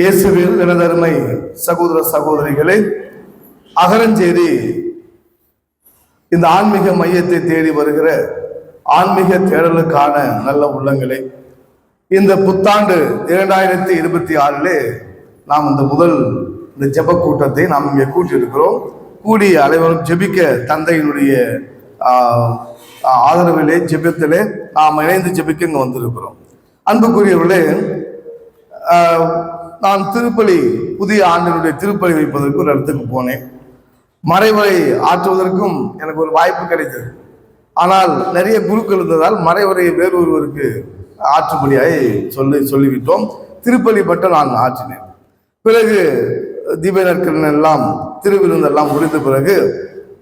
இயேசுவில் எனதருமை சகோதர சகோதரிகளே, அகரஞ்சேரி இந்த ஆன்மீக மையத்தை தேடி வருகிற ஆன்மீக தேடலுக்கான நல்ல உள்ளங்களே, இந்த புத்தாண்டு 2026 நாம் இந்த முதல் இந்த ஜெப கூட்டத்தை நாம் இங்கே கூட்டியிருக்கிறோம். கூடி அனைவரும் ஜெபிக்க தந்தையினுடைய ஆதரவிலே ஜெபத்திலே நாம் இணைந்து ஜெபிக்க இங்கே வந்திருக்கிறோம். அன்புக்குரியவர்களே, நான் திருப்பலி புதிய ஆண்டினுடைய திருப்பலி வைப்பதற்கு ஒரு இடத்துக்கு போனேன். மறைவுரை ஆற்றுவதற்கும் எனக்கு ஒரு வாய்ப்பு கிடைத்தது. ஆனால் நிறைய குருக்கள் இருந்ததால் மறைவுரையை வேறு ஒருவருக்கு ஆற்றும்படியாய் சொல்லிவிட்டோம். திருப்பலி மட்டும் நான் ஆற்றினேன். பிறகு தீபநற்கரன் எல்லாம் திருவிருந்தெல்லாம் முடிந்த பிறகு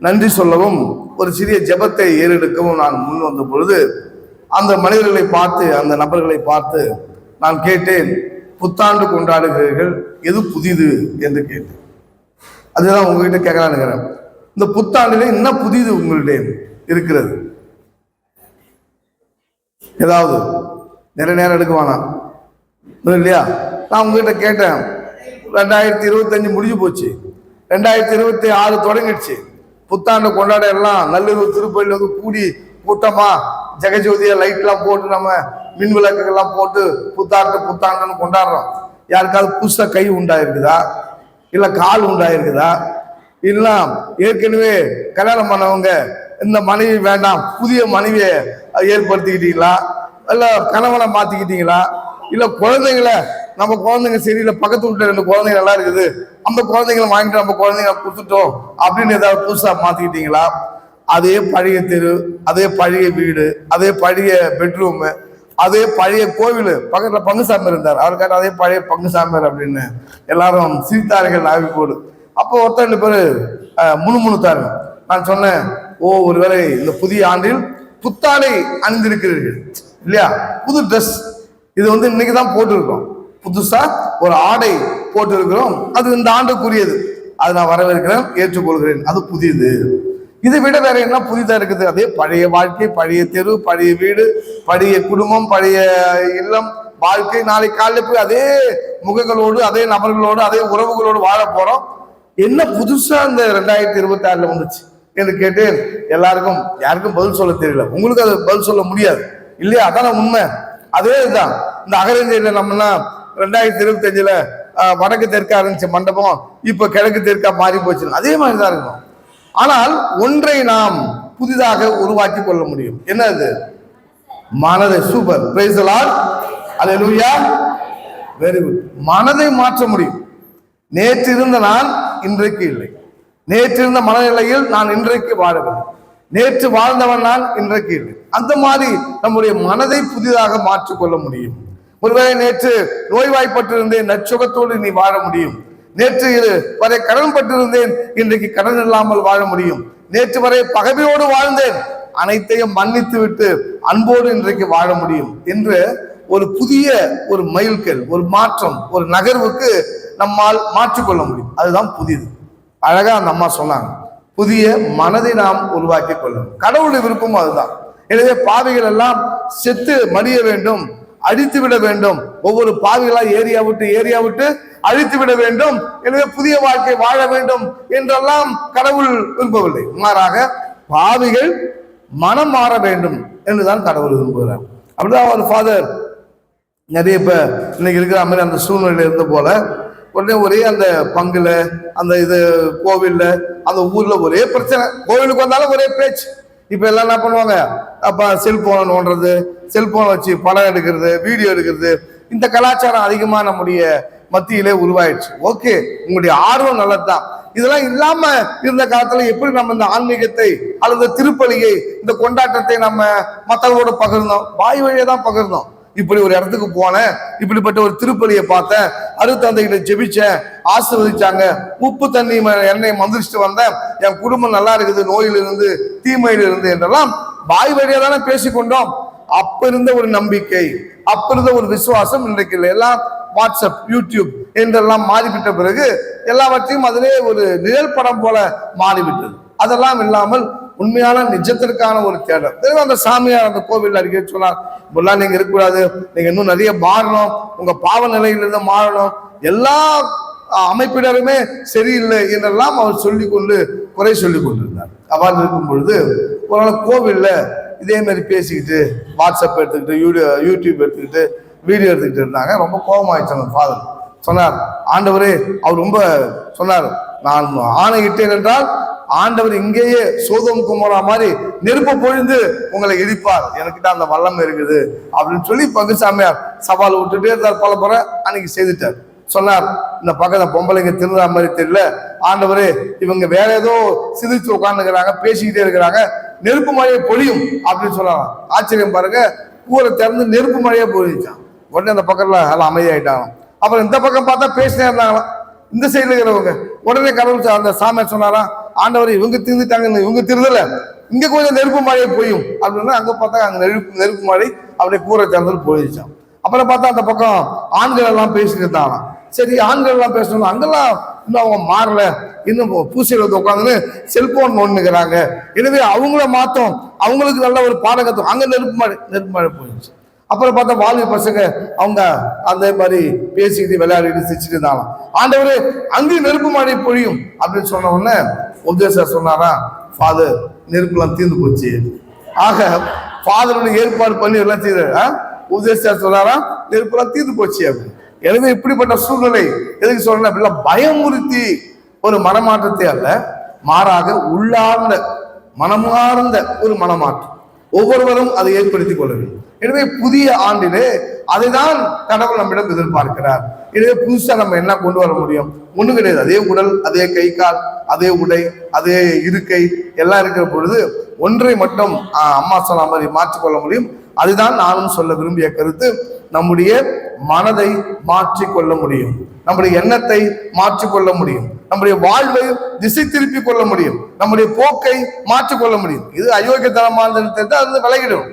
நன்றி சொல்லவும் ஒரு சிறிய ஜெபத்தை ஏறெடுக்கவும் நான் முன் வந்த பொழுது அந்த மனிதர்களை பார்த்து, அந்த நபர்களை பார்த்து நான் கேட்டேன், புத்தாண்டு கொண்டாடுகிறீர்கள், எது புதிது என்று கேட்டேன். அதுதான் உங்ககிட்ட கேட்கலான்னு. இந்த புத்தாண்டிலே என்ன புதிது உங்களுடைய இருக்கிறது? ஏதாவது நிறைய நேரம் எடுக்குவானா இல்லையா? நான் உங்ககிட்ட கேட்டேன், 2025 முடிஞ்சு போச்சு, 2026 தொடங்கிடுச்சு. புத்தாண்டு கொண்டாட எல்லாம் நல்லூர் திருப்பதியில் வந்து கூடி கூட்டமா ஜெகஜோதியா லைட்லாம் போட்டு நம்ம மின் விளக்குகள்லாம் போட்டு புத்தாண்டுன்னு கொண்டாடுறோம். யாருக்காவது புதுசா கை உண்டாயிருக்குதா, இல்ல கால் உண்டாயிருக்குதா, இல்ல ஏற்கனவே கல்யாணம் பண்ணவங்க இந்த மனைவி வேண்டாம் புதிய மனைவியை ஏற்படுத்திக்கிட்டீங்களா, இல்ல கணவனை மாத்திக்கிட்டீங்களா, இல்ல குழந்தைங்களை நம்ம குழந்தைங்க சரியில்லை, பக்கத்து வீட்டுல 2 குழந்தைங்க நல்லா இருக்குது, அந்த குழந்தைங்களை வாங்கிட்டு நம்ம குழந்தைங்க கொடுத்துட்டோம் அப்படின்னு ஏதாவது புதுசா மாத்திக்கிட்டீங்களா? அதே பழைய தெரு, அதே பழைய வீடு, அதே பழைய பெட்ரூமு, அதே பழைய கோவில், பக்கத்துல பங்குசாமி இருந்தார், அவருக்காக அதே பழைய பங்குசாமியார் அப்படின்னு எல்லாரும் சிரித்தார்கள் நாவி போடு. அப்போ ஒருத்தர் 2 பேரு முணுமுணுத்தாருங்க. நான் சொன்னேன், ஒருவேளை இந்த புதிய ஆண்டில் புத்தாடை அணிந்திருக்கிறீர்கள் இல்லையா, புது ட்ரெஸ், இது வந்து இன்னைக்குதான் போட்டிருக்கோம், புதுசா ஒரு ஆடை போட்டு இருக்கிறோம், அது இந்த ஆண்டுக்குரியது, அதை நான் வரவேற்கிறேன், ஏற்றுக்கொள்கிறேன், அது புதியது. இதை விட வேற என்ன புதிதா இருக்குது? அதே பழைய வாழ்க்கை, பழைய தெரு, பழைய வீடு, பழைய குடும்பம், பழைய இல்லம் வாழ்க்கை. நாளைக்கு காலையில் போய் அதே முகங்களோடு, அதே நபர்களோடு, அதே உறவுகளோடு வாழ போறோம். என்ன புதுசா இந்த 2026 வந்துச்சு என்று கேட்டு எல்லாருக்கும் யாருக்கும் பதில் சொல்ல தெரியல. உங்களுக்கு அது பதில் சொல்ல முடியாது இல்லையா? அதான உண்மை. அதே இதுதான் இந்த அகரஞ்சேரியில நம்மனா 2025 வடக்கு தெற்கா இருந்துச்சு மண்டபம், இப்ப கிழக்கு தெற்கா மாறி போச்சு. அதே மாதிரிதான் இருக்கும். ஆனால் ஒன்றை நாம் புதிதாக உருவாக்கி கொள்ள முடியும். என்னது? மனதை. Super, price the lord, hallelujah, very good. மனதை மாற்ற முடியும். நேற்று இருந்த நான் இன்றைக்கு இல்லை, நேற்று இருந்த மனநிலையில் நான் இன்றைக்கு வாழவில்லை, நேற்று வாழ்ந்தவன் நான் இன்றைக்கு இல்லை. அந்த மாதிரி நம்முடைய மனதை புதிதாக மாற்றிக்கொள்ள முடியும். ஒருவேளை நேற்று நோய்வாய்ப்பட்டிருந்தேன், நற்சுகத்தோடு நீ வாழ முடியும். நேற்று வரை கடன் பட்டிருந்தேன், இன்றைக்கு கடன் இல்லாமல் வாழ முடியும். நேற்று வரை பகைமையோடு வாழ்ந்தேன், அனைத்தையும் மன்னித்து விட்டு அன்போடு இன்றைக்கு வாழ முடியும் என்று ஒரு புதிய ஒரு மைல்கல், ஒரு மாற்றம், ஒரு நகர்வுக்கு நம்மால் மாற்றிக்கொள்ள முடியும். அதுதான் புதியது. அழகா அந்த அம்மா சொன்னாங்க, புதிய மனதை நாம் உருவாக்கி கொள்ளணும். கடவுளுடைய விருப்பமும் அதுதான். எனவே பாவிகள் எல்லாம் செத்து மடிய வேண்டும், அழித்து விட வேண்டும், ஒவ்வொரு பாவிகளா ஏரியா விட்டு அழித்து விட வேண்டும், எனவே புதிய வாழ்க்கை வாழ வேண்டும் என்றெல்லாம் கடவுள் விரும்பவில்லை. மாறாக பாவிகள் மனம் மாற வேண்டும் என்றுதான் கடவுள் விரும்புகிறார். அப்படிதான் ஒரு ஃபாதர் நிறைய இப்ப இன்னைக்கு இருக்கிற மாதிரி அந்த சூழ்நிலையில இருந்த போல உடனே ஒரே அந்த பங்குல, அந்த இது கோவில்ல, அந்த ஊர்ல ஒரே பிரச்சனை. கோவிலுக்கு வந்தாலும் ஒரே பேச்சு. இப்ப எல்லாம் என்ன பண்ணுவாங்க, அப்ப செல்போனை நோண்டுறது, செல்போனை வச்சு படம் எடுக்கிறது, வீடியோ எடுக்கிறது, இந்த கலாச்சாரம் அதிகமா நம்முடைய மத்தியிலே உருவாயிடுச்சு. ஓகே, உங்களுடைய ஆர்வம் நல்லதுதான். இதெல்லாம் இல்லாம இருந்த காலத்துல எப்படி நம்ம இந்த ஆன்மீகத்தை அல்லது திருப்பலியை, இந்த கொண்டாட்டத்தை நம்ம மற்றவங்களோட பகிர்ந்தோம்? வாய் வழியை தான் பகிர்ந்தோம். இப்படி ஒரு இடத்துக்கு போனேன், இப்படிப்பட்ட ஒரு திருப்பலியை பார்த்தேன், அருத்தந்தைகிட்ட ஜெபிச்சேன், ஆசீர்வதிச்சாங்க, உப்பு தண்ணி எண்ணெய் மந்திரிச்சுட்டு வந்தேன், என் குடும்பம் நல்லா இருக்குது, நோயிலிருந்து தீமையிலிருந்து என்றெல்லாம் வாய் வழியா தானே பேசிக்கொண்டோம். அப்ப இருந்த ஒரு நம்பிக்கை, அப்ப இருந்த ஒரு விசுவாசம் இன்றைக்கு இல்லை. எல்லாம் வாட்ஸ்அப், யூடியூப் என்றெல்லாம் மாறிவிட்ட பிறகு எல்லாவற்றையும் அதிலே ஒரு நிழல் படம் போல மாறிவிட்டது. அதெல்லாம் இல்லாமல் உண்மையான நிஜத்திற்கான ஒரு தேடல். அந்த சாமியார் அந்த கோவில் அடிக்கடி சொன்னார், இப்பெல்லாம் நீங்க இருக்கக்கூடாது, நீங்க இன்னும் நிறைய மாறணும், உங்க பாவ நிலையிலிருந்து மாறணும், எல்லா அமைப்பினருமே சரியில்லை என்றெல்லாம் அவர் சொல்லிக்கொண்டு குறை சொல்லி கொண்டிருந்தார். அவ்வாறு இருக்கும் பொழுது ஒரு நாள் கோவில்ல இதே மாதிரி பேசிக்கிட்டு வாட்ஸ்அப் எடுத்துக்கிட்டு யூடியூப் எடுத்துக்கிட்டு வீடியோ எடுத்துக்கிட்டு இருந்தாங்க. ரொம்ப கோபமாயிடுச்சு அந்த ஃபாதர். சொன்னார், ஆண்டவரே, அவர் ரொம்ப சொன்னார், நான் ஆணையிட்டேன் என்றால் ஆண்டவர் இங்கேயே சோதோம் குமோரா மாதிரி நெருப்பு பொழிந்து உங்களை இடிப்பார், எனக்கிட்ட அந்த வல்லமை இருக்குது அப்படின்னு சொல்லி பங்குசாமியார் சவால் விட்டுட்டே இருந்தார். பல முறை அன்னைக்கு செய்துட்டார். சொன்னார், இந்த பக்கத்தை பொம்பளைங்க திருந்தா மாதிரி தெரியல, ஆண்டவரே இவங்க வேற ஏதோ சிதிச்சு உட்காந்துக்கிறாங்க, பேசிக்கிட்டே இருக்கிறாங்க, நெருப்பு மழையை பொழியும் அப்படின்னு சொன்னாங்க. ஆச்சரியம் பாருங்க, கூரை திறந்து நெருப்பு மழையே பொழிச்சான். உடனே அந்த பக்கத்துல எல்லாம் அமைதியாயிட்டாங்க. அப்புறம் இந்த பக்கம் பார்த்தா பேசினே இருந்தாங்களாம் இந்த சைடுல இருக்கிறவங்க. உடனே கடவுள் அந்த சாமியார் சொன்னாரா, ஆண்டவர் இவங்க திருந்துட்டாங்க, இவங்க திருந்தல, இங்க கொஞ்சம் நெருப்பு மழையை பொய்யும் அப்படின்னா அங்க பார்த்தா அங்க நெருப்பு மழை அப்படியே கூரை திறந்து பொழிச்சான். அப்புறம் பார்த்தா அந்த பக்கம் ஆண்கள் எல்லாம் பேசிட்டு இருந்தாங்க. சரி, ஆண்கள் எல்லாம் பேசணும், அங்கெல்லாம் இன்னும் அவங்க மாறல, இன்னும் பூசையில உட்காந்துன்னு செல்போன் நோண்டுக்கிறாங்க, எனவே அவங்கள மாத்தோம், அவங்களுக்கு நல்ல ஒரு பாடம் கத்தும். அங்க நெருப்பு மழை போயிடுச்சு. அப்புறம் பார்த்தா வாலிப பசங்க அவங்க அந்த மாதிரி பேசிக்கிட்டு விளையாடிட்டு சிரிச்சுட்டு இருந்தாங்க. ஆண்டவரே அங்கேயும் நெருப்பு மழை பொழியும் அப்படின்னு சொன்ன உடனே உபதேசர் சொன்னாரா, ஃபாதர் நெருப்புலாம் தீர்ந்து போச்சு. ஆக ஃபாதருடைய ஏற்பாடு பண்ணி எல்லாம் செய்த உபதேசர் சொன்னாரா, நெருப்புலாம் தீர்ந்து போச்சு அப்படின்னு. எனவே இப்படிப்பட்ட சூழ்நிலை எதுக்கு சொல்றேன் அப்படின்னா, பயமுறுத்தி ஒரு மனமாற்றத்தை அல்ல, மாறாக உள்ளார்ந்த மனமார்ந்த ஒரு மனமாற்றம் ஒவ்வொருவரும் அதை ஏற்படுத்திக் கொள்ள வேண்டும். எனவே புதிய ஆண்டிலே அதைதான் கடவுள் நம்மிடம் எதிர்பார்க்கிறார். எனவே புதுசா நம்ம என்ன கொண்டு வர முடியும்? ஒண்ணும் கிடையாது. அதே உடல், அதே கை கால், அதே உடை, அதே இருக்கை எல்லாம் இருக்கிற பொழுது ஒன்றை மட்டும் அம்மா சொன்ன மாதிரி மாற்றிக்கொள்ள முடியும். அதுதான் நானும் சொல்ல விரும்பிய கருத்து. நம்முடைய மனதை மாற்றிக்கொள்ள முடியும், நம்முடைய எண்ணத்தை மாற்றிக்கொள்ள முடியும், நம்முடைய வாழ்வை திசை திருப்பி கொள்ள முடியும், நம்முடைய போக்கை மாற்றிக்கொள்ள முடியும். இது அயோக்கியத்தனமானது, அது விலகிடும்.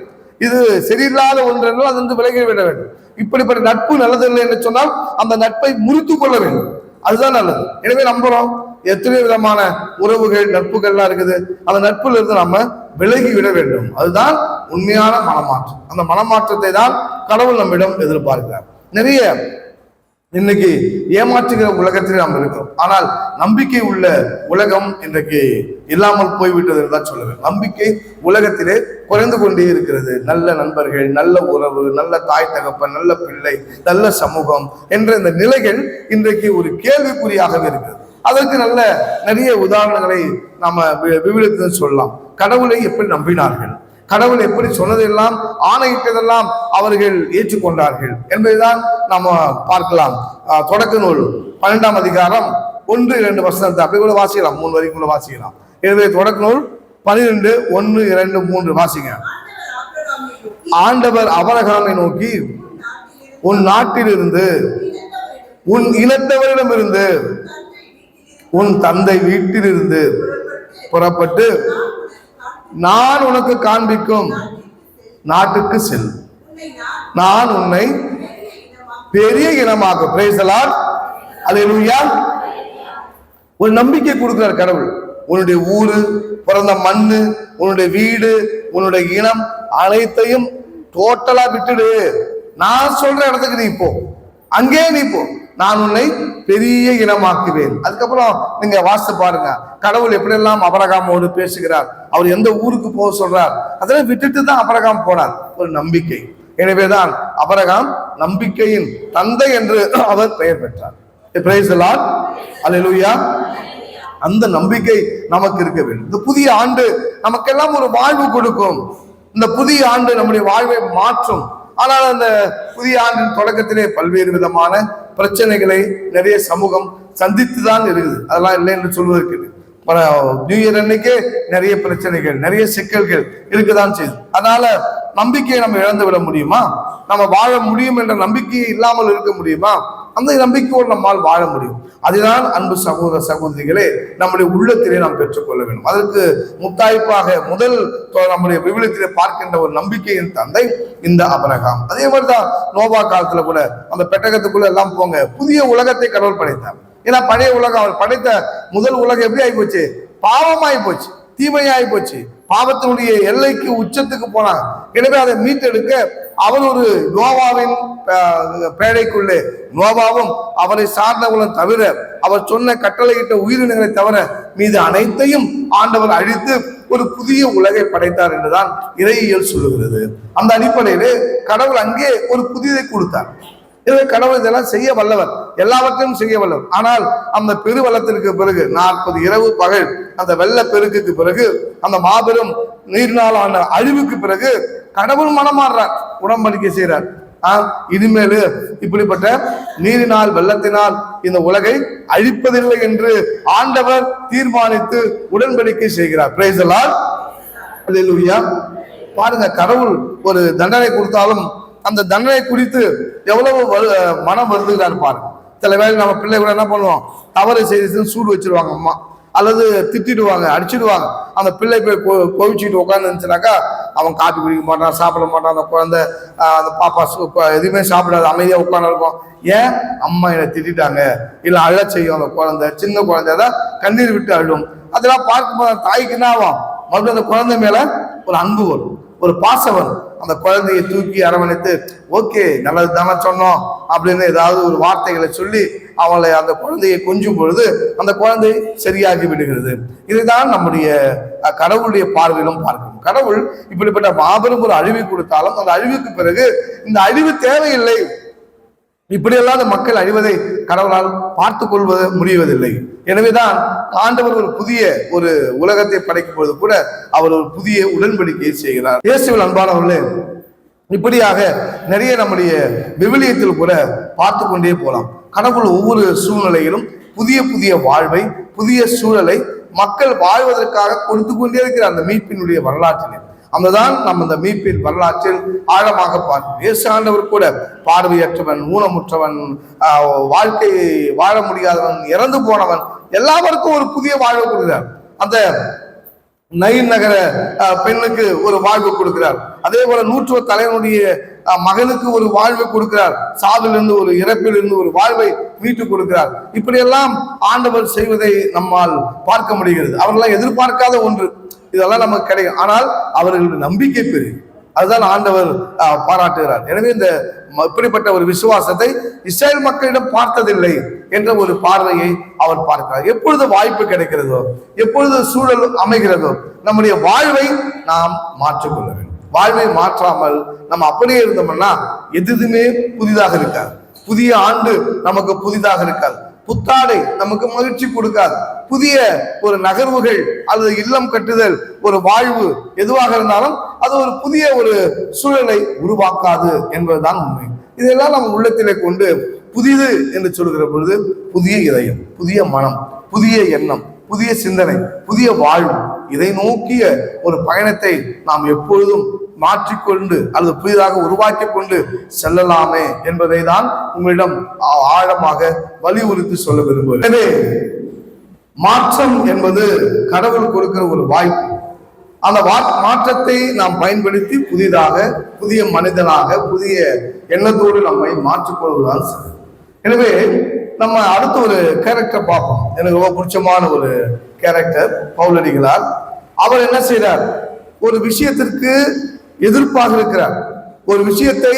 இது சரியில்லாத ஒன்று என்றால் அது விலகி விட வேண்டும். இப்படிப்பட்ட நட்பு நல்லதில்லை என்று சொன்னால் அந்த நட்பை முறித்து கொள்ள வேண்டும், அதுதான் நல்லது. எனவே நம்புறோம், எத்தனை விதமான உறவுகள் நட்புகள்லாம் இருக்குது, அந்த நட்புல இருந்து நம்ம விலகி விட வேண்டும். அதுதான் உண்மையான மனமாற்றம். அந்த மனமாற்றத்தை தான் கடவுள் நம்மிடம் எதிர்பார்க்கிறார். நிறைய இன்னைக்கு ஏமாற்றுகிற உலகத்திலே நாம் இருக்கிறோம். ஆனால் நம்பிக்கை உள்ள உலகம் இன்றைக்கு இல்லாமல் போய்விட்டது தான் சொல்லுவேன். நம்பிக்கை உலகத்திலே குறைந்து கொண்டே இருக்கிறது. நல்ல நண்பர்கள், நல்ல உறவு, நல்ல தாய் தகப்பன், நல்ல பிள்ளை, நல்ல சமூகம் என்ற இந்த நிலைகள் இன்றைக்கு ஒரு கேள்விக்குறியாகவே இருக்கிறது. அதற்கு நல்ல நிறைய உதாரணங்களை நாம விவிலியத்தில் சொல்லலாம். கடவுளை எப்படி நம்பினார்கள், கடவுள் எப்படி சொன்னதெல்லாம் ஆணையிட்டதெல்லாம் அவர்கள் ஏற்றுக்கொண்டார்கள் என்பதைதான் நாம பார்க்கலாம். தொடக்க நூல் 12ஆம் அதிகாரம் 1-2 வசனத்தை அப்படி கூட வாசிக்கலாம், 3 வரைக்கும் கூட வாசிக்கலாம். எனவே தொடக்க நூல் 12, 1, 2, 3 வாசிங்க. ஆண்டவர் ஆபிரகாமை நோக்கி, உன் நாட்டிலிருந்து, உன் இனத்தவரிடமிருந்து, உன் தந்தை வீட்டிலிருந்து புறப்பட்டு நான் உனக்கு காண்பிக்கும் நாட்டுக்கு செல், நான் உன்னை பெரிய இனமாக. பிரைஸ் தி லார்ட், அல்லேலூயா. ஒரு நம்பிக்கை கொடுக்கிறார் கடவுள். உன்னுடைய ஊரு, பிறந்த மண்ணு, உன்னுடைய வீடு, உன்னுடைய இனம் அனைத்தையும் டோட்டலா விட்டுடு. நான் சொல்ற இடத்துக்கு நீ போ, அங்கே நீ போ, நான் உன்னை பெரிய இனமாக்குவேன். அதுக்கப்புறம் நீங்க வாசித்து பாருங்க, கடவுள் எப்படி எல்லாம் ஆபிரகாமோடு பேசுகிறார், அவர் எந்த ஊருக்கு போக சொல்றார், அதெல்லாம் விட்டுட்டு தான் ஆபிரகாம் போனார். ஒரு நம்பிக்கை. எனவேதான் ஆபிரகாம் நம்பிக்கையின் தந்தை என்று அவர் பெயர் பெற்றார். பிரைஸ் தி லார்ட், அல்லேலூயா. அந்த நம்பிக்கை நமக்கு இருக்க வேண்டும். இந்த புதிய ஆண்டு நமக்கெல்லாம் ஒரு வாழ்வு கொடுக்கும். இந்த புதிய ஆண்டு நம்முடைய வாழ்வை மாற்றும். ஆனால் அந்த புதிய ஆண்டின் தொடக்கத்திலே பல்வேறு விதமான பிரச்சனைகளை நிறைய சமூகம் சந்தித்துதான் இருக்குது. அதெல்லாம் இல்லை என்று சொல்வதற்கு நியூ இயர் அன்னைக்கே நிறைய பிரச்சனைகள், நிறைய சிக்கல்கள் இருக்குதான் செய்யுது. அதனால நம்பிக்கையை நம்ம இழந்து விட முடியுமா? நம்ம வாழ முடியும் என்ற நம்பிக்கையை இல்லாமல் இருக்க முடியுமா? அந்த நம்பிக்கையோடு நம்மால் வாழ முடியும். அதுதான் அன்பு சகோதர சகோதரிகளே நம்முடைய உள்ளத்திலே நாம் பெற்றுக்கொள்ள வேண்டும். அதற்கு முத்தாய்ப்பாக முதல் நம்முடைய விவிலியத்திலே பார்க்கின்ற ஒரு நம்பிக்கையின் தந்தை இந்த ஆபிரகாம். அதே மாதிரிதான் நோவா காலத்துல கூட அந்த பெட்டகத்துக்குள்ள எல்லாம் போங்க, புதிய உலகத்தை கடவுள் படைத்தார். ஏன்னா பழைய உலகம், அவர் படைத்த முதல் உலகம் எப்படி ஆகி போச்சு? பாவமாயி போச்சு. தீமையாய் போச்சு, பாவத்தினுடைய எல்லைக்கு உச்சத்துக்கு போனாங்க. எனவே அதை மீட்டெடுக்க அவர் ஒரு நோவாவின் பேழைக்குள்ளே, நோவாவும் அவரை சார்ந்தவர்களும் தவிர, அவர் சொன்ன கட்டளையிட்ட உயிரினங்களை தவிர மீது அனைத்தையும் ஆண்டவர் அழித்து ஒரு புதிய உலகை படைத்தார் என்றுதான் இறையியல் சொல்லுகிறது. அந்த அடிப்படையிலே கடவுள் அங்கே ஒரு புதியதை கொடுத்தார். எனவே கடவுள் இதெல்லாம் செய்ய வல்லவர், எல்லாவற்றையும் செய்ய வல்லவர். ஆனால் அந்த பெருவெள்ளத்திற்கு பிறகு 40 இரவு பகல் அந்த வெள்ள பெருக்குக்கு பிறகு, அந்த மாபெரும் நீர்நாளான அழிவுக்கு பிறகு கடவுள் மனமாறுறார், உடன்படிக்கை செய்கிறார். இனிமேல் இப்படிப்பட்ட நீரினால் வெள்ளத்தினால் இந்த உலகை அழிப்பதில்லை என்று ஆண்டவர் தீர்மானித்து உடன்படிக்கை செய்கிறார். Praise the lord. அல்லேலூயா. பாருங்க, கடவுள் ஒரு தண்டனை கொடுத்தாலும் அந்த தண்டனை குறித்து எவ்வளவு மனம் வருதுகிறார் பாருங்க. சில வேலை நம்ம பிள்ளை கூட என்ன பண்ணுவோம், தவறு செய்து சூடு வச்சிருவாங்க அம்மா, அல்லது திட்டிடுவாங்க, அடிச்சிடுவாங்க. அந்த பிள்ளை போய் கோவிச்சுட்டு உட்காந்துருந்துச்சுனாக்கா அவன் காப்பி குடிக்க மாட்டான், சாப்பிட மாட்டான். அந்த குழந்தை அந்த பாப்பா எதுவுமே சாப்பிடாது, அமைதியாக உட்காந்து இருக்கும். ஏன்? அம்மா என்னை திட்டாங்க. இல்லை அழ செய்யும் அந்த குழந்தை, சின்ன குழந்தை தான் கண்ணீர் விட்டு அழும். அதெல்லாம் பார்க்கும்போது தாய்க்கு என்ன ஆகும், மறுபடியும் அந்த குழந்தை மேல ஒரு அன்பு வரும், ஒரு பாசம் வரும். அந்த குழந்தையை தூக்கி அரவணைத்து ஓகே நல்லது தானே சொன்னோம் அப்படின்னு ஏதாவது ஒரு வார்த்தைகளை சொல்லி அவளை அந்த குழந்தையை கொஞ்சும் பொழுது அந்த குழந்தை சரியாகி விடுகிறது. இதுதான் நம்முடைய கடவுளுடைய பார்வையிலும் பார்க்கணும். கடவுள் இப்படிப்பட்ட மாபெரும் ஒரு அழிவை கொடுத்தாலும் அந்த அழிவுக்கு பிறகு இந்த அழிவு தேவையில்லை, இப்படியெல்லாம் மக்கள் அழிவதை கடவுளால் பார்த்து கொள்வது முடிவதில்லை. எனவேதான் ஆண்டவர் ஒரு புதிய ஒரு உலகத்தை படைக்கும் பொழுது கூட அவர் ஒரு புதிய உடன்படிக்கையை செய்கிறார். இயேசுவில் அன்பானவர்களே, இப்படியாக நிறைய நம்முடைய விவிலியத்தில் கூட பார்த்து கொண்டே போலாம். கடவுள் ஒவ்வொரு சூழ்நிலையிலும் புதிய புதிய வாழ்வை, புதிய சூழலை மக்கள் வாழ்வதற்காக கொடுத்து கொண்டே இருக்கிறார். அந்த மீட்பினுடைய வரலாற்றிலே அந்ததான் நம்ம இந்த மீட்பின் வரலாற்றில் ஆழமாக பார்க்கிறோம். இயேசு ஆண்டவர் கூட பார்வையற்றவன், ஊனமுற்றவன், வாழ்க்கையை வாழ முடியாதவன், இறந்து போனவன், எல்லாருக்கும் ஒரு புதிய வாழ்வு கொடுக்கிறார். அந்த நைன் நகர பெண்ணுக்கு ஒரு வாழ்வு கொடுக்கிறார். அதே போல 100 தலைவனுடைய மகனுக்கு ஒரு வாழ்வை கொடுக்கிறார். சாவிலிருந்து ஒரு இறப்பிலிருந்து ஒரு வாழ்வை மீட்டு கொடுக்கிறார். இப்படியெல்லாம் ஆண்டவர் செய்வதை நம்மால் பார்க்க முடிகிறது. அவர்களெல்லாம் எதிர்பார்க்காத ஒன்று, இதெல்லாம் நமக்கு கிடைக்கும். ஆனால் அவர்களுடைய நம்பிக்கை பெரிய, அதுதான் ஆண்டவர் பாராட்டுகிறார். எனவே இந்த இப்படிப்பட்ட ஒரு விசுவாசத்தை இஸ்ரேல் மக்களிடம் பார்த்ததில்லை என்ற ஒரு பார்வையை அவர் பார்க்கிறார். எப்பொழுது வாய்ப்பு கிடைக்கிறதோ, எப்பொழுது சூழல் அமைகிறதோ, நம்முடைய வாழ்வை நாம் மாற்றிக்கொள்ள வேண்டும். வாழ்வை மாற்றாமல் நம்ம அப்படியே இருந்தோம்னா எதுவுமே புதிதாக இருக்காது. புதிய ஆண்டு நமக்கு புதிதாக இருக்காது. புத்தாடை நமக்கு மகிழ்ச்சி கொடுக்காது. புதிய ஒரு நகர்வுகள் அல்லது இல்லம் கட்டுதல், ஒரு வாழ்வு எதுவாக இருந்தாலும் அது ஒரு புதிய ஒரு சூழலை உருவாக்காது என்பதுதான் உண்மை. இதெல்லாம் நம்ம உள்ளத்திலே கொண்டு புதிது என்று சொல்கிற பொழுது புதிய இதயம், புதிய மனம், புதிய எண்ணம், புதிய சிந்தனை, புதிய வாழ்வு, இதை நோக்கிய ஒரு பயணத்தை நாம் எப்பொழுதும் மாற்றிக்கொண்டு அல்லது புதிதாக உருவாக்கி கொண்டு செல்லலாமே என்பதை தான் உங்களிடம் ஆழமாக வலியுறுத்தி சொல்ல விரும்புகிறேன். எனவே மாற்றம் என்பது கடவுள் கொடுக்கிற ஒரு வாய்ப்பு. அந்த மாற்றத்தை நாம் பயன்படுத்தி புதிதாக, புதிய மனிதனாக, புதிய எண்ணத்தோடு நம்மை மாற்றிக்கொள்வதுதான் சரி. எனவே நம்ம அடுத்த ஒரு கேரக்டர் பார்ப்போம். எனக்கு ரொம்ப பிடிச்சமான ஒரு கேரக்டர் பவுலடிகளார். அவர் என்ன செய்றார்? ஒரு விஷயத்திற்கு எதிர்ப்பாக இருக்கிறார். ஒரு விஷயத்தை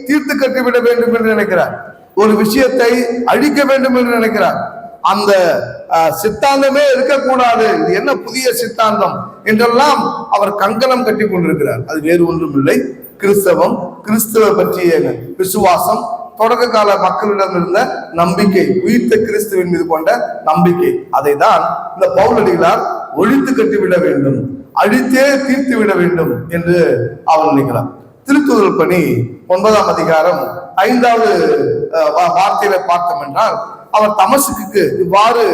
தீர்த்து கட்டிவிட வேண்டும் என்று நினைக்கிறார். ஒரு விஷயத்தை அழிக்க வேண்டும் என்று நினைக்கிறார். அந்த சித்தாந்தமே இருக்கக்கூடாது, இது என்ன புதிய சித்தாந்தம் என்றெல்லாம் அவர் கங்கணம் கட்டி கொண்டிருக்கிறார். அது வேறு ஒன்றும் இல்லை, கிறிஸ்தவம், கிறிஸ்துவ பற்றிய விசுவாசம், தொடக்க கால மக்களிடம் இருந்த நம்பிக்கை, உயிர்த்த கிறிஸ்துவின் மீது கொண்ட நம்பிக்கை. அதை தான் இந்த பவுலடிகளார் ஒழித்து கட்டிவிட வேண்டும், அழித்தே தீர்த்து விட வேண்டும் என்று அவர் நினைக்கிறார். திருத்துதல் பணி 9ஆம் அதிகாரம் 5வது வார்த்தையில பார்த்தோம் என்றால், அவர் தமஸ்குக்கு இவ்வாறு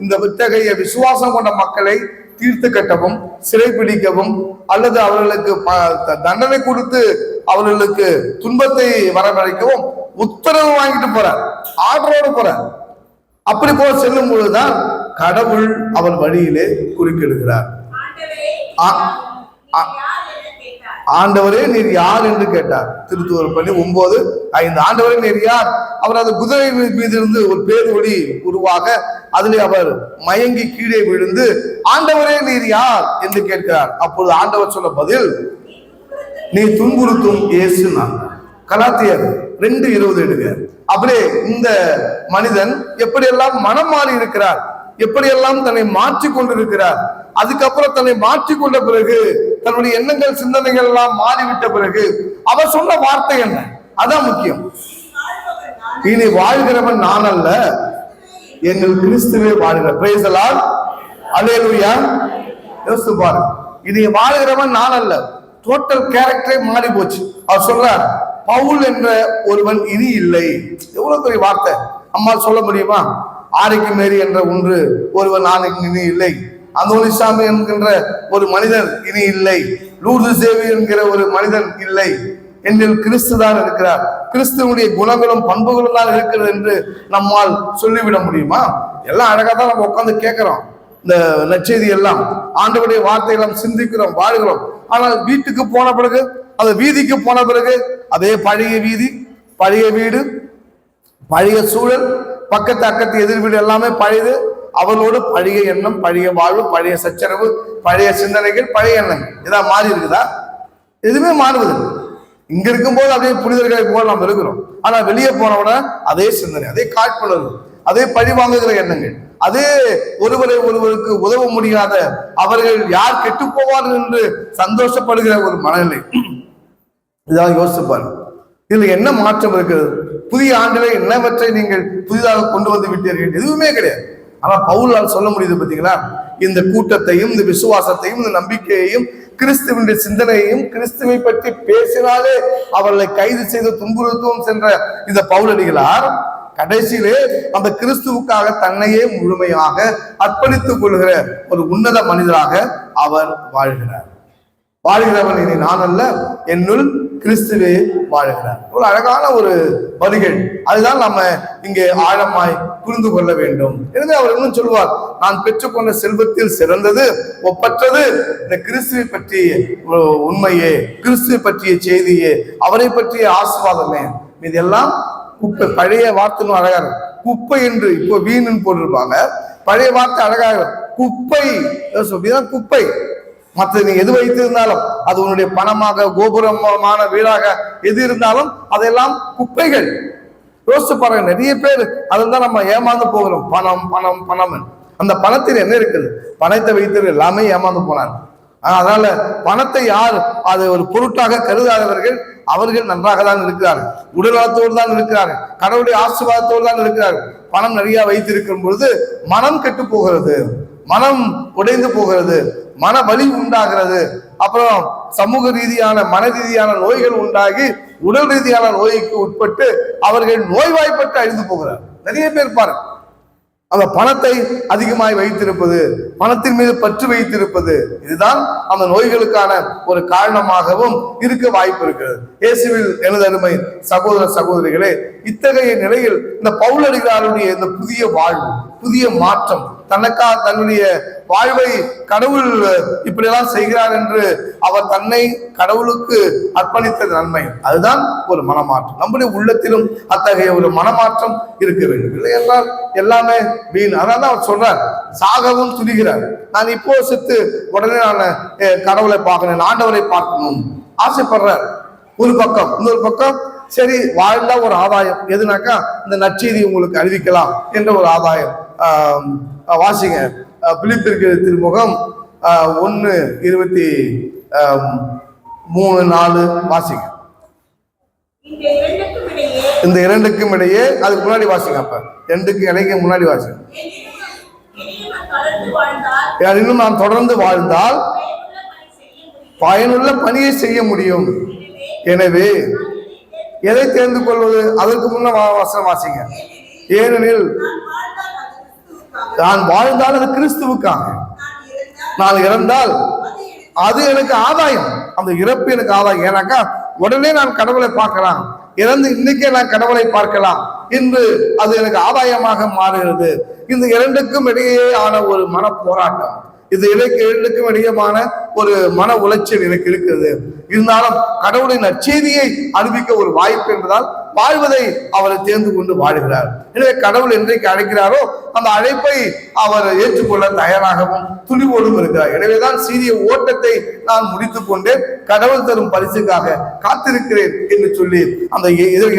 இந்த இத்தகைய விசுவாசம் கொண்ட மக்களை தீர்த்து கட்டவும், சிறைப்பிடிக்கவும், அல்லது அவர்களுக்கு தண்டனை கொடுத்து அவர்களுக்கு துன்பத்தை வரவழைக்கவும் உத்தரவு வாங்கிட்டு போறார், ஆர்டரோடு போறார். அப்படி போல செல்லும் பொழுதுதான் கடவுள் அவர் வழியிலே குறுக்கிடுகிறார். ஆண்டவரே நீர் யார் என்று கேட்டார். திருத்துதல் பணி 9:5. ஆண்டவரே நீர் யார்? அவர் அந்த குதிரை மீது இருந்து ஒரு பேர் ஒளி உருவாக அதிலே அவர் மயங்கி கீழே விழுந்து, ஆண்டவரே நீர் யார் என்று கேட்கிறார். அப்பொழுது ஆண்டவர் சொல்ல பதில், நீ துன்புறுத்தும் இயேசு நான். கலாத்தியர் 2:20 எடுங்க. அப்படியே இந்த மனிதன் எப்படியெல்லாம் மனம் மாறி இருக்கிறார், எப்படியெல்லாம் தன்னை மாற்றி கொண்டிருக்கிறார். அதுக்கப்புறம் தன்னை மாற்றிக்கொண்ட பிறகு, தன்னுடைய எண்ணங்கள் சிந்தனைகள் எல்லாம் மாறிவிட்ட பிறகு அவர் சொன்ன வார்த்தை என்ன? அதான் முக்கியம். இனி வாழ்கிறவன் நான் அல்ல, எங்கள் கிறிஸ்துவே வாழ்கிறார். பிரைஸ் தி லார்ட், அல்லேலூயா. யோசித்து பாருங்க, இனி வாழ்கிறவன் நான் அல்ல, டோட்டல் கேரக்டரே மாறி போச்சு. அவர் சொல்றார், பவுல் என்ற ஒருவன் இனி இல்லை. எவ்வளவு பெரிய வார்த்தை! அம்மா சொல்ல முடியுமா? ஆரிக்கு மேரி என்ற ஒருவன் நான் இனி இல்லை, அந்தோனிசாமி என்கின்ற ஒரு மனிதன் இனி இல்லை, லூர்து சேவி என்கிற ஒரு மனிதன் இல்லை, என்னில் கிறிஸ்து தான் இருக்கிறார், கிறிஸ்துவனுடைய குணங்களும் பண்புகளும் தான் இருக்கிறது என்று நம்மால் சொல்லிவிட முடியுமா? எல்லாம் அழகா தான் நம்ம உட்கார்ந்து கேட்கிறோம், இந்த நற்செய்தி எல்லாம், ஆண்டவருடைய வார்த்தையெல்லாம் சிந்திக்கிறோம், வாழ்கிறோம். ஆனால் வீட்டுக்கு போன பிறகு, அந்த வீதிக்கு போன பிறகு அதே பழைய வீதி, பழைய வீடு, பழைய சூழல், பக்கத்து அக்கத்து எதிர் வீடு எல்லாமே பழையது. அவளோடு பழைய எண்ணம், பழைய வாழ்வு, பழைய சச்சரவு, பழைய சிந்தனைகள், பழைய எண்ணங்கள் இதான் மாறி இருக்குதா? எதுவுமே மாறுவது. இங்க இருக்கும்போது அதே புனிதர்களை போல நாம் இருக்கிறோம். ஆனா வெளியே போனவுட அதே சிந்தனை, அதே காழ்ப்புணர்வு, அதே பழி வாங்குகிற எண்ணங்கள், அதே ஒருவருக்கு உதவ முடியாத, அவர்கள் யார் கெட்டு போவார்கள் என்று சந்தோஷப்படுகிற ஒரு மனநிலை. இதான் யோசிப்பார். இதுல என்ன மாற்றம் இருக்கிறது? புதிய ஆண்டிலே என்னவற்றை நீங்கள் புதிதாக கொண்டு வந்து விட்டீர்கள்? எதுவுமே கிடையாது. ஆனா பவுலால் சொல்ல முடியுது பாத்தீங்களா? இந்த கூட்டத்தையும், இந்த விசுவாசத்தையும், இந்த நம்பிக்கையையும், கிறிஸ்துவனுடைய சிந்தனையையும், கிறிஸ்துவை பற்றி பேசினாலே அவர்களை கைது செய்து துன்புறுத்துவோம் சென்ற இந்த பவுலடிகளார் கடைசியிலே அந்த கிறிஸ்துவுக்காக தன்னையே முழுமையாக அர்ப்பணித்துக் கொள்கிற ஒரு உன்னத மனிதராக அவர் வாழ்கிறார். வாழ்கிறவன் இனி நான் அல்ல, என்னுள் கிறிஸ்துவே வாழ்கிறார். ஒரு அழகான ஒரு வரிகள். அதுதான் நம்ம இங்கே ஆழமாய் புரிந்து கொள்ள வேண்டும். எனவே அவர் இன்னும் சொல்வார், நான் பெற்றுக்கொண்ட செல்வத்தில் சிறந்தது ஒப்பற்றது இந்த கிறிஸ்துவை பற்றிய உண்மையே, கிறிஸ்துவை பற்றிய செய்தியே, அவரை பற்றிய ஆசீர்வாதமே. இதெல்லாம் குப்பை. பழைய வார்த்தை அழகா இருக்கும், குப்பை என்று. இப்போ வீணுன்னு போட்டிருப்பாங்க, பழைய வார்த்தை அழகா குப்பை. குப்பை. மற்ற நீ எது வைத்திருந்தாலும், அது உன்னுடைய பணமாக, கோபுரமான வீடாக எது இருந்தாலும் அதெல்லாம் குப்பைகள். யோசிச்சு பாருங்க, நிறைய பேர் அதில் தான் நம்ம ஏமாந்து போகிறோம். பணம் பணம் பணம். அந்த பணத்தில் என்ன இருக்குது? பணத்தை வைத்து எல்லாமே ஏமாந்து போனாங்க. அதனால பணத்தை யார் அது ஒரு பொருட்டாக கருதாதவர்கள், அவர்கள் நன்றாக தான் இருக்கிறார்கள், உடல்நலத்தோடு தான் இருக்கிறார்கள், கடவுளுடைய ஆசீர்வாதத்தோடு தான் இருக்கிறார்கள். பணம் நிறைய வைத்திருக்கும் பொழுது மனம் கெட்டு போகிறது, மனம் உடைந்து போகிறது, மன வலி உண்டாகிறது. அப்புறம் சமூக ரீதியான, மன ரீதியான நோய்கள் உண்டாகி உடல் ரீதியான நோய்க்கு உட்பட்டு அவர்கள் நோய்வாய்ப்பட்டு அழிந்து போகிறார். நிறைய பேர் பாருங்க, அந்த பணத்தை அதிகமாய் வைத்திருப்பது, பணத்தின் மீது பற்று வைத்திருப்பது, இதுதான் அந்த நோய்களுக்கான ஒரு காரணமாகவும் இருக்க வாய்ப்பு இருக்கிறது. இயேசுவில் எனது அருமை சகோதர சகோதரிகளே, இத்தகைய நிலையில் இந்த பவுலடிகளாருடைய இந்த புதிய வாழ்வு, புதிய மாற்றம், தன்னுடைய வாழ்வை கடவுள் இப்படியெல்லாம் செய்கிறார் என்று அவர் தன்னை கடவுளுக்கு அர்ப்பணித்தது நன்மை. அதுதான் ஒரு மனமாற்றம். நம்முடைய உள்ளத்திலும் அத்தகைய ஒரு மனமாற்றம் இருக்க வேண்டும். இல்லை என்றால் எல்லாமே வீண். அதனால அவர் சொல்றார், சாகவும் துணிகிறார். நான் இப்போ செத்து உடனே நான் கடவுளை பார்க்கணும், ஆண்டவரை பார்க்கணும் ஆசைப்படுறார் ஒரு பக்கம். இன்னொரு பக்கம் சரி வாழ்ந்தா ஒரு ஆதாயம் எதுனாக்கா, இந்த நற்செய்தி உங்களுக்கு அறிவிக்கலாம் என்ற ஒரு ஆதாயம். வாசிங்க, பிலிப்பியர் திருமுகம் 1:23-4 வாசிங்க. இந்த இரண்டுக்கும் இடையே, அதுக்கு முன்னாடி வாசிங்க. அப்ப ரெண்டுக்கு இடையே முன்னாடி வாசிங்க. இன்னும் நான் தொடர்ந்து வாழ்ந்தால் பயனுள்ள பணியை செய்ய முடியும். எனவே எதை தேர்ந்து கொள்வது? அதற்கு முன்ன வசனம் வாசிங்க. ஏனெனில் நான் வாழ்ந்தால் அது கிறிஸ்துவுக்காக, நான் இறந்தால் அது எனக்கு ஆதாயம். அந்த இறப்பு எனக்கு ஆதாயம். ஏன்னாக்கா உடனே நான் கடவுளை பார்க்கலாம், இறந்து இன்னைக்கே நான் கடவுளை பார்க்கலாம் என்று அது எனக்கு ஆதாயமாக மாறுகிறது. இந்த இரண்டுக்கும் இடையே ஆன ஒரு மன போராட்டம், இது இரண்டுக்கும் இடையேமான ஒரு மன உளைச்சல் எனக்கு இருக்கிறது. இருந்தாலும் கடவுளின் நற்செய்தியை அறிவிக்க ஒரு வாய்ப்பு என்பதால் வாழ்வதை அவரை தேர்ந்து கொண்டு வாழ்கிறார். எனவே கடவுள் என்றைக்கு அழைக்கிறாரோ அந்த அழைப்பை அவர் ஏற்றுக்கொள்ள தயாராகவும் துணிவோடும் இருக்கிறார். எனவேதான் சீரிய ஓட்டத்தை நான் முடித்துக் கொண்டு கடவுள் தரும் பரிசுக்காக காத்திருக்கிறேன் என்று சொல்லி அந்த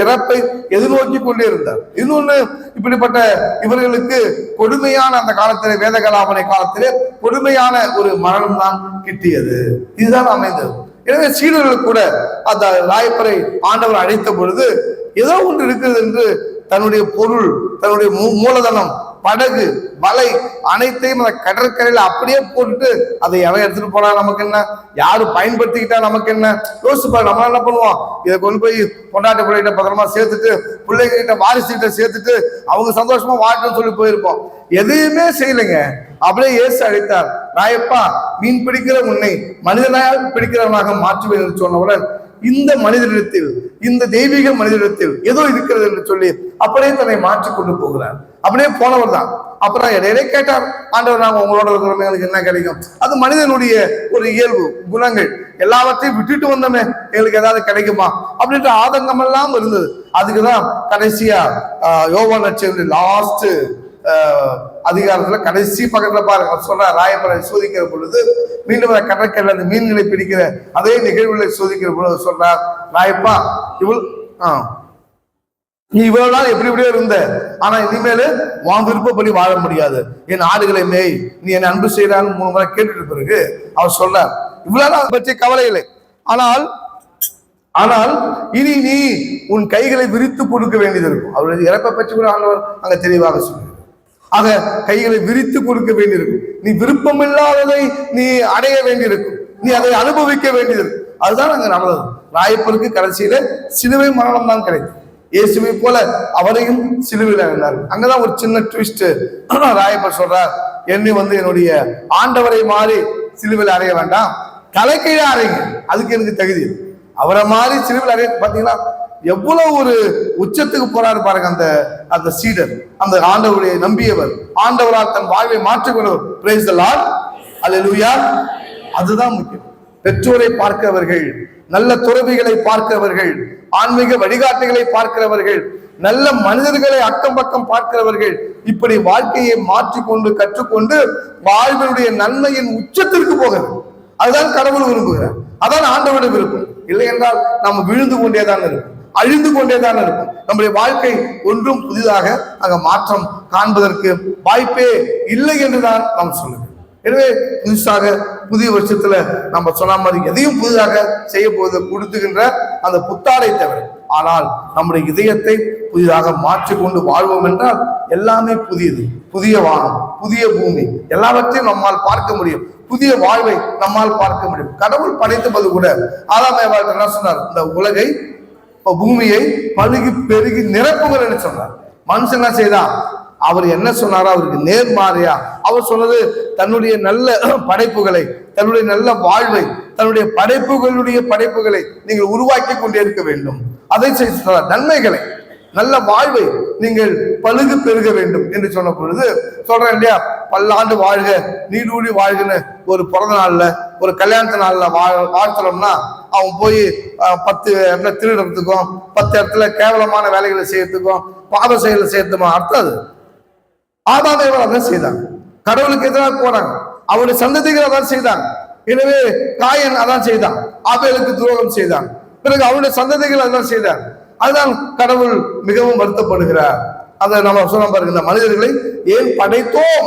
இறப்பை எதிர்நோக்கி கொண்டே இருந்தார். இன்னொன்னு, இப்படிப்பட்ட இவர்களுக்கு கொடுமையான அந்த காலத்திலே, வேதகலாபனை காலத்திலே கொடுமையான ஒரு மரணம் தான் கிட்டியது. இதுதான் அமைந்தது. எனவே சீடர்கள் கூட அந்த ராயப்பரை ஆண்டவர் அழைத்த பொழுது ஏதோ ஒன்று இருக்கிறது என்று தன்னுடைய பொருள், தன்னுடைய மூலதனம், படகு, வலை அனைத்தையும் அந்த கடற்கரையில அப்படியே போட்டுட்டு அதை எவன் எடுத்துட்டு போனா நமக்கு என்ன, யாரு பயன்படுத்திக்கிட்டா நமக்கு என்ன, யோசிப்பா. நம்ம என்ன பண்ணுவோம், இதை கொண்டு போய் கொண்டாட்ட பிள்ளைகிட்ட பத்திரமா சேர்த்துட்டு, பிள்ளைகிட்ட வாரிசுகிட்ட சேர்த்துட்டு அவங்க சந்தோஷமா வாட்டன்னு சொல்லி போயிருப்போம். எதையுமே செய்யலைங்க. அப்படியே இயேசு அழைத்தார், ராயப்பா மீன் பிடிக்கிற உன்னை மனிதனாக பிடிக்கிறவனாக மாற்றுவேன் என்று சொன்னவுடன் இந்த மனிதனிடத்தில், இந்த தெய்வீக மனிதனிடத்தில் ஏதோ இருக்கிறது என்று சொல்லி அப்படியே தன்னை மாற்றி கொண்டு போகிறார். அப்படியே போனவர் தான். அப்புறம் இடையிலே கேட்டார், ஆண்டவர் நாங்கள் உங்களோட இருக்கிறோம், எங்களுக்கு என்ன கிடைக்கும்? அது மனிதனுடைய ஒரு இயல்பு குணங்கள். எல்லாவற்றையும் விட்டுட்டு வந்தோமே, எங்களுக்கு ஏதாவது கிடைக்குமா அப்படின்ற ஆதங்கம் எல்லாம் இருந்தது. அதுக்குதான் கடைசியா யோவான் நற்செய்தி லாஸ்ட் அதிகாரத்துல கடைசி பக்கத்துல பாருங்க சொல்ற, ராயப்பரை சோதிக்கிற பொழுது மீண்டும் கடற்கரையில் அந்த மீன்களை பிடிக்கிற அதே நிகழ்வுகளை சோதிக்கிற பொழுது சொல்றார், ராயப்பா நீ இவ்வளவு நாள் எப்படி எப்படியோ இருந்த, ஆனா இனிமேலு உன் விருப்பப்படி வாழ முடியாது, என் ஆடுகளை மேய், நீ என்னை அன்பு செய்யறான்னு 3 முறை கேட்டுட்டு பிறகு அவர் சொல்றார், இவ்வளவு நாள் பற்றி கவலை இல்லை, ஆனால் இனி நீ உன் கைகளை விரித்து கொடுக்க வேண்டியது இருக்கும். அவருடைய இறப்பை பற்றி கூட ஆண்டவர் அங்க தெளிவாக சொல்லுங்க. ஆக கைகளை விரித்து கொடுக்க வேண்டியிருக்கும். நீ விருப்பம் இல்லாததை நீ அடைய வேண்டியிருக்கும், நீ அதை அனுபவிக்க வேண்டியிருக்கும். அதுதான் அங்க நடந்தது. ராயப்பருக்கு கடைசியில சிலுவை மரணம் தான் கிடைக்கும். இயேசுவை போல அவரையும் சிலுவையில் இருந்தார். அங்கதான் ஒரு சின்ன ட்விஸ்ட். ராயப்பர் சொல்றார், என்னை என்னுடைய ஆண்டவரை மாறி சிலுவையில் அறைய வேண்டாம், தலைக்கீழே அறைங்க, அதுக்கு எனக்கு தகுதி. அவரை மாதிரி சிலுவையில் அறைய பாத்தீங்கன்னா எவ்வளவு ஒரு உச்சத்துக்கு போறாரு பாருங்க அந்த சீடர், அந்த ஆண்டவருடைய நம்பியவர், ஆண்டவரால் தன் வாழ்வை மாற்றிக்கொண்டவர். பிரைஸ் தி லார்ட், அல்லேலூயா. அதுதான் முக்கியம். பெற்றோரை பார்க்கிறவர்கள், நல்ல துறவிகளை பார்க்கிறவர்கள், ஆன்மீக வழிகாட்டிகளை பார்க்கிறவர்கள், நல்ல மனிதர்களை அக்கம் பக்கம் பார்க்கிறவர்கள், இப்படி வாழ்க்கையை மாற்றிக்கொண்டு கற்றுக்கொண்டு வாழ்வினுடைய நன்மையின் உச்சத்திற்கு போகிறது. அதுதான் கடவுள் விரும்புகிறார், அதான் ஆண்டவருடைய விருப்பம். இல்லை என்றால் நம்ம விழுந்து கொண்டேதான் இருக்கும், அழிந்து கொண்டேதான் இருக்கும். நம்முடைய வாழ்க்கை ஒன்றும் புதிதாக அங்க மாற்றம் காண்பதற்கு வாய்ப்பே இல்லை என்றுதான் நாம் சொல்லுவோம். எனவே புதுசாக புதிய வருஷத்துல நம்ம சொன்ன மாதிரி எதையும் புதிதாக செய்ய போது கொடுத்துகின்ற அந்த புத்தாடை தவிர, ஆனால் நம்முடைய இதயத்தை புதிதாக மாற்றிக்கொண்டு வாழ்வோம் என்றால் எல்லாமே புதியது. புதிய வானம், புதிய பூமி, எல்லாவற்றையும் நம்மால் பார்க்க முடியும். புதிய வாழ்வை நம்மால் பார்க்க முடியும். கடவுள் படைத்தது கூட ஆதாம் ஏவாள் என்ன சொன்னார், இந்த உலகை பூமியை பழுகி பெருகி நிரப்புங்கள் என்று சொன்னார். மனுஷன் என்ன செய்தான், அவர் என்ன சொன்னாரோ அவருக்கு நேர்மாறியா அவர் சொன்னது, தன்னுடைய நல்ல படைப்புகளை, தன்னுடைய நல்ல வாழ்வை, தன்னுடைய படைப்புகளை நீங்கள் உருவாக்கி கொண்டே இருக்க வேண்டும். அதை செய்ய நன்மைகளை, நல்ல வாழ்வை நீங்கள் பழுகு பெருக வேண்டும் என்று சொன்ன பொழுது சொல்றேன் இல்லையா, பல்லாண்டு வாழ்க நீடூழி வாழ்கன்னு ஒரு பிறந்த நாள்ல, ஒரு கல்யாணத்து நாள்ல வாழ்த்தணும்னா அவன் போய் 10 இடத்துல திருடுறதுக்கும், 10 இடத்துல கேவலமான வேலைகளை செய்யறதுக்கும், பாவ செயலை செய்யறதுக்கும் அர்த்தம் அது. ஆதாம் ஏவாள் அதான் செய்தாங்க, கடவுளுக்கு எதிராக போறாங்க, அவருடைய சந்ததிகள் அதான் செய்தாங்க. எனவே காயன் அதான் செய்தான், ஆபேலுக்கு துரோகம் செய்தான், பிறகு அவருடைய சந்ததிகள் அதான் செய்தாங்க. அதுதான் கடவுள் மிகவும் வருத்தப்படுகிறார். அதை நம்ம சொல்ல பாருங்க, இந்த மனிதர்களை ஏன் படைத்தோம்.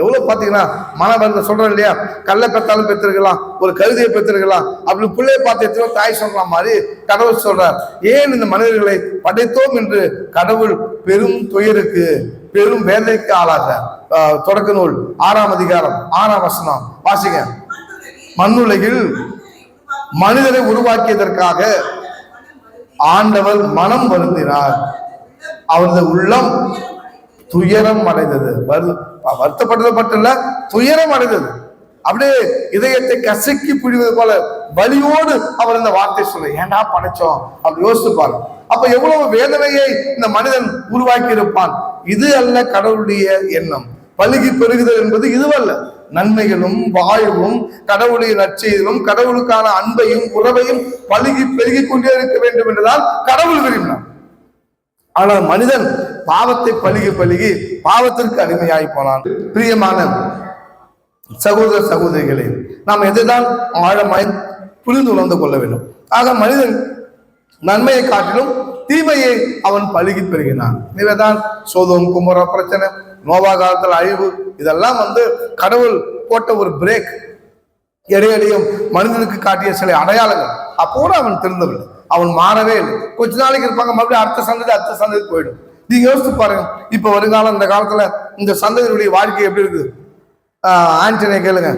எவ்வளவு பாத்தீங்கன்னா மனவருத்த சொல்றோம் இல்லையா, கல்லை பெற்றாலும் பெற்றிருக்கலாம், ஒரு கழுதையை பெற்றிருக்கலாம், அப்படி பிள்ளையை பார்த்து எத்தனோ தாய் சொல்ற மாதிரி கடவுள் சொல்றார், ஏன் இந்த மனிதர்களை படைத்தோம் என்று கடவுள் பெரும் துயருக்கு, பெரும் வேதனைக்கு ஆளாக. தொடக்க நூல் 6ஆம் அதிகாரம் 6ஆம் வசனம் வாசிங்க. மண்ணுலகில் மனிதரை உருவாக்கியதற்காக ஆண்டவர் மனம் வருந்தினார், அவரது உள்ளம் துயரம் அடைந்தது. வருத்தப்பட்டது மட்டும் இல்ல, துயரம் அடைந்தது. அப்படியே இதயத்தை கசக்கி பிடிவது போல வலியோடு அவர் இந்த வார்த்தை சொல்ல, ஏன்டா படைச்சோம் அப்படி யோசித்து பாருங்க. அப்ப எவ்வளவு வேதனையை இந்த மனிதன் உருவாக்கி இருப்பான். இது அல்ல கடவுளுடைய எண்ணம். பழுகி பெருகுதல் என்பது இதுவல்ல. நன்மைகளும் வாழ்வும் கடவுளுடைய நற்செய்தியும் கடவுளுக்கான அன்பையும் உறவையும் பழுகி பெருகி கொண்டே இருக்க வேண்டும் என்றுதான் கடவுள் விரும்பினார். ஆனால் மனிதன் பாவத்தை பழுகி பாவத்திற்கு அடிமையாகி போனான். பிரியமான சகோதர சகோதரிகளே, நாம் எதைதான் ஆழமாய் புரிந்து உணர்ந்து கொள்ள வேண்டும். ஆக மனிதன் நன்மையை காட்டிலும் தீமையை அவன் பழுகி பெறுகிறான். இவைதான் சோதோம் குமரா பிரச்சனை, நோவா காலத்தில் அழிவு, இதெல்லாம் கடவுள் போட்ட ஒரு பிரேக். இடையிடையும் மனிதனுக்கு காட்டிய சில அடையாளங்கள். அப்போது அவன் திருந்தவில்லை, அவன் மாறவே இல்லை. கொஞ்ச நாளைக்கு இருப்பாங்க, மறுபடியும் அடுத்த சந்ததி போயிடும். நீங்க யோசிச்சு பாருங்க, இப்ப வருங்காலம் இந்த காலத்துல இந்த சந்ததியுடைய வாழ்க்கை எப்படி இருக்குது? ஆண்டனியை கேளுங்க,